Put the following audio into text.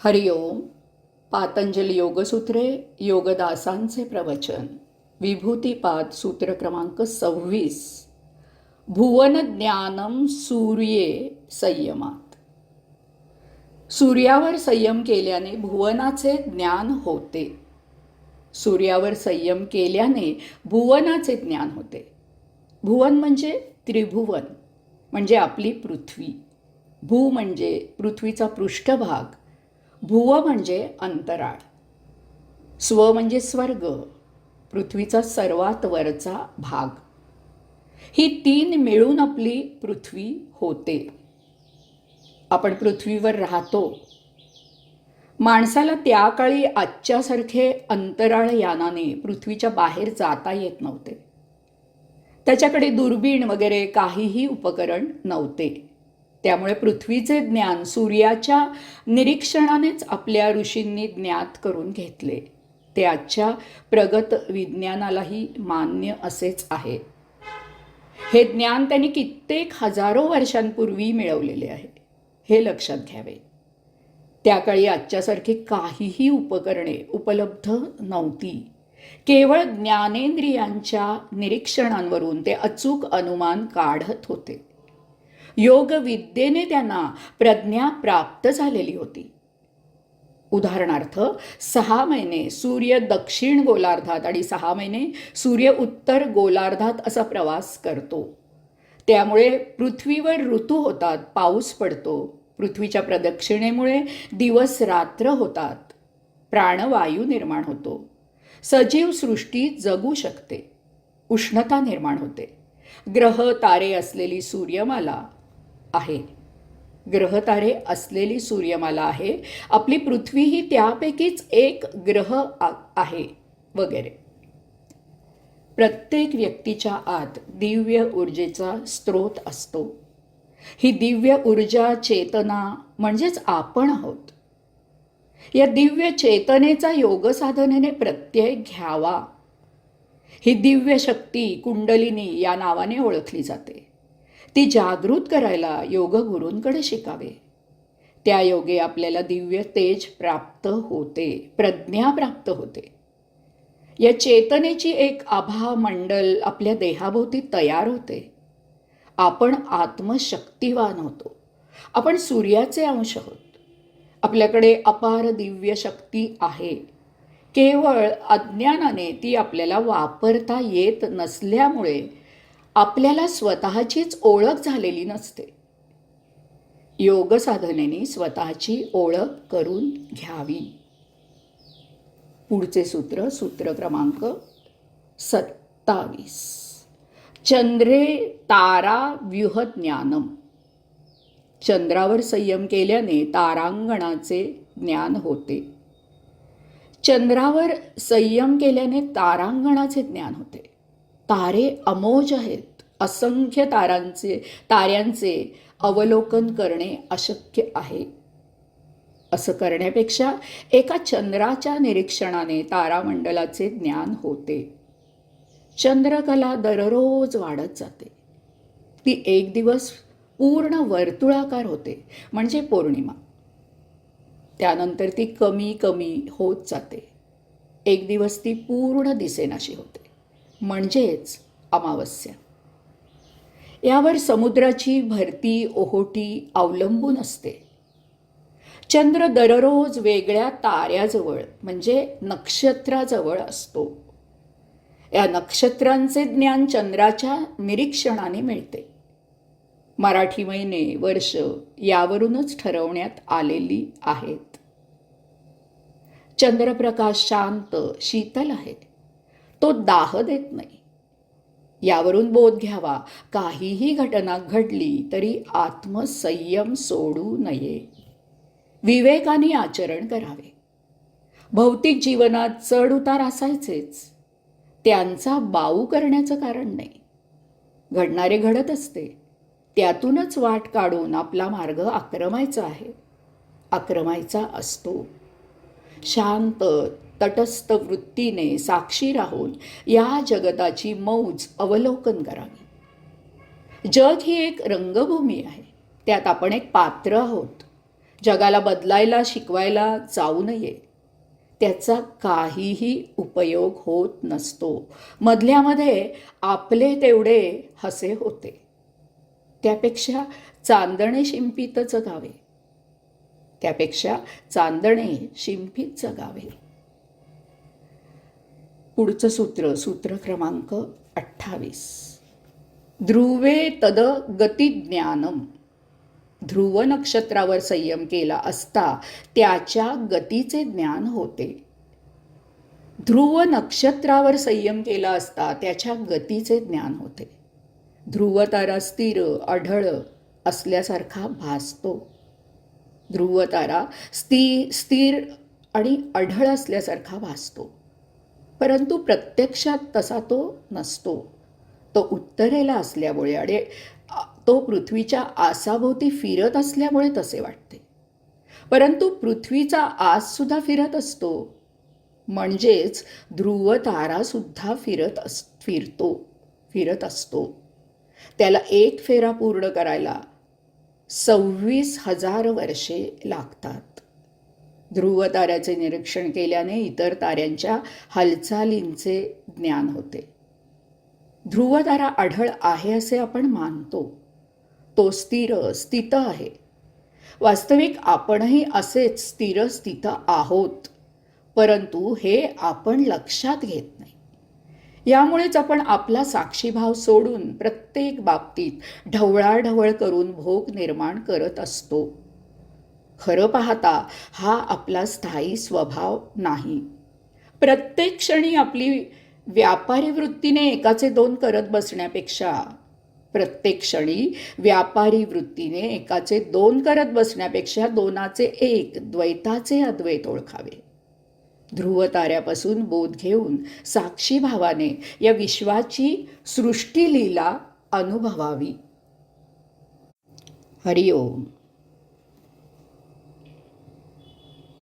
हरिओम. पातंजली योगसूत्रे योगदासांचे प्रवचन. विभूतिपाद सूत्र क्रमांक 26. भुवन ज्ञानम सूर्ये संयमात. सूर्यावर संयम केल्याने भुवनाचे ज्ञान होते. सूर्यावर संयम केल्याने भुवनाचे ज्ञान होते. भुवन म्हणजे त्रिभुवन, म्हणजे आपली पृथ्वी. भू म्हणजे पृथ्वीचा पृष्ठभाग, भुव म्हणजे अंतराळ, स्व म्हणजे स्वर्ग, पृथ्वीचा सर्वात वरचा भाग. ही तीन मिळून आपली पृथ्वी होते. आपण पृथ्वीवर राहतो. माणसाला त्या काळी आजच्यासारखे अंतराळ यानाने पृथ्वीच्या बाहेर जाता येत नव्हते. त्याच्याकडे दुर्बीण वगैरे काहीही उपकरण नव्हते. त्यामुळे पृथ्वीचे ज्ञान सूर्याच्या निरीक्षणानेच आपल्या ऋषींनी ज्ञात करून घेतले. ते आजच्या प्रगत विज्ञानालाही मान्य असेच आहे. हे ज्ञान त्यांनी कित्येक हजारो वर्षांपूर्वी मिळवलेले आहे, हे लक्षात घ्यावे. त्या काळी आजच्यासारखी काहीही उपकरणे उपलब्ध नव्हती. केवळ ज्ञानेंद्रियांच्या निरीक्षणांवरून ते अचूक अनुमान काढत होते. योग विद्येने त्यांना प्रज्ञा प्राप्त झालेली होती. उदाहरणार्थ, 6 महिने सूर्य दक्षिण गोलार्धात आणि 6 महिने सूर्य उत्तर गोलार्धात असा प्रवास करतो. त्यामुळे पृथ्वीवर ऋतू होतात, पाऊस पडतो. पृथ्वीच्या प्रदक्षिणेमुळे दिवस रात्र होतात, प्राणवायू निर्माण होतो, सजीव सृष्टी जगू शकते, उष्णता निर्माण होते. ग्रह तारे असलेली सूर्यमाला आहे. ग्रहतारे असलेली सूर्यमाला आहे. आपली पृथ्वी ही त्यापैकीच एक ग्रह आहे वगैरे. प्रत्येक व्यक्तीच्या आत दिव्य ऊर्जेचा स्रोत असतो. ही दिव्य ऊर्जा चेतना म्हणजेच आपण आहोत. या दिव्य चेतनेचा योग साधनेने प्रत्यय घ्यावा. ही दिव्य शक्ती कुंडलिनी या नावाने ओळखली जाते. ती जागृत करायला योगगुरूंकडे शिकावे. त्या योगे आपल्याला दिव्य तेज प्राप्त होते, प्रज्ञा प्राप्त होते. या चेतनेची एक आभा मंडल आपल्या देहाभोवती तयार होते. आपण आत्मशक्तिवान होतो. आपण सूर्याचे अंश आहोत. आपल्याकडे अपार दिव्य शक्ती आहे. केवळ अज्ञानाने ती आपल्याला वापरता येत नसल्यामुळे आपल्याला स्वतःचीच ओळख झालेली नसते. योग साधनेने स्वतःची ओळख करून घ्यावी. पुढचे सूत्र, सूत्र क्रमांक 27. चंद्रे तारा व्यूह ज्ञानम. चंद्रावर संयम केल्याने तारांगणाचे ज्ञान होते. चंद्रावर संयम केल्याने तारांगणाचे ज्ञान होते. तारे अमोज आहेत. असंख्य ताऱ्यांचे अवलोकन करणे अशक्य आहे. असं करण्यापेक्षा एका चंद्राच्या निरीक्षणाने तारामंडलाचे ज्ञान होते. चंद्रकला दररोज वाढत जाते. ती एक दिवस पूर्ण वर्तुळाकार होते, म्हणजे पौर्णिमा. त्यानंतर ती कमी कमी होत जाते. एक दिवस ती पूर्ण दिसेनाशी होते, म्हणजेच अमावस्या. यावर समुद्राची भरती ओहोटी अवलंबून असते. चंद्र दररोज वेगळ्या ताऱ्याजवळ म्हणजे नक्षत्राजवळ असतो. या नक्षत्रांचे ज्ञान चंद्राच्या निरीक्षणाने मिळते. मराठी महिने, वर्ष यावरूनच ठरवण्यात आलेली आहेत. चंद्रप्रकाश शांत शीतल आहे. तो दाह देत नाही. यावरून बोध घ्यावा, काहीही घटना घडली तरी आत्मसंयम सोडू नये. विवेकाने आचरण करावे. भौतिक जीवनात चढ उतार असायचेच, त्यांचा बाऊ करण्याचं कारण नाही. घडणारे घडत असते, त्यातूनच वाट काढून आपला मार्ग आक्रमायचा आहे, आक्रमायचा असतो. शांत तटस्थ वृत्तीने साक्षी राहून या जगताची मौज अवलोकन करावी. जग ही एक रंगभूमी आहे. त्यात आपण एक पात्र आहोत. जगाला बदलायला शिकवायला जाऊ नये. त्याचा काहीही उपयोग होत नसतो. मधल्यामध्ये आपले तेवढे हसे होते. त्यापेक्षा चांदणे शिंपीत जगावे. त्यापेक्षा चांदणे शिंपीत जगावे. पुढचं सूत्र क्रमांक 28. ध्रुवे तद गतिज्ञानम. ध्रुव नक्षत्रावर संयम केला असता त्याच्या गतीचे ज्ञान होते. ध्रुव नक्षत्रावर संयम केला असता त्याच्या गतीचे ज्ञान होते. ध्रुव तारा स्थिर अढळ असल्यासारखा भासतो. ध्रुव तारा स्थिर आणि अढळ असल्यासारखा भासतो, परंतु प्रत्यक्षात तसा तो नसतो. तो उत्तरेला असल्यामुळे आणि तो पृथ्वीच्या आसाभोवती फिरत असल्यामुळे तसे वाटते. परंतु पृथ्वीचा आससुद्धा फिरत असतो, म्हणजेच ध्रुव तारासुद्धा फिरत असतो. त्याला एक फेरा पूर्ण करायला 26,000 वर्षे लागतात. ध्रुव ताऱ्याचे निरीक्षण केल्याने इतर ताऱ्यांच्या हालचालींचे ज्ञान होते. ध्रुव तारा आढळ आहे असे आपण मानतो. तो स्थित आहे. वास्तविक आपणही असेच स्थित आहोत, परंतु हे आपण लक्षात घेत नाही. यामुळेच आपण आपला साक्षीभाव सोडून प्रत्येक बाबतीत ढवळाढवळ करून भोग निर्माण करत असतो. खरं पाहता हा आपला स्थायी स्वभाव नाही. प्रत्येक क्षणी आपली व्यापारी वृत्तीने एकाचे दोन करत बसण्यापेक्षा दोनाचे एक, द्वैताचे अद्वैत ओळखावे. ध्रुव ताऱ्यापासून बोध घेऊन साक्षीभावाने या विश्वाची सृष्टी लीला अनुभवावी. हरिओम.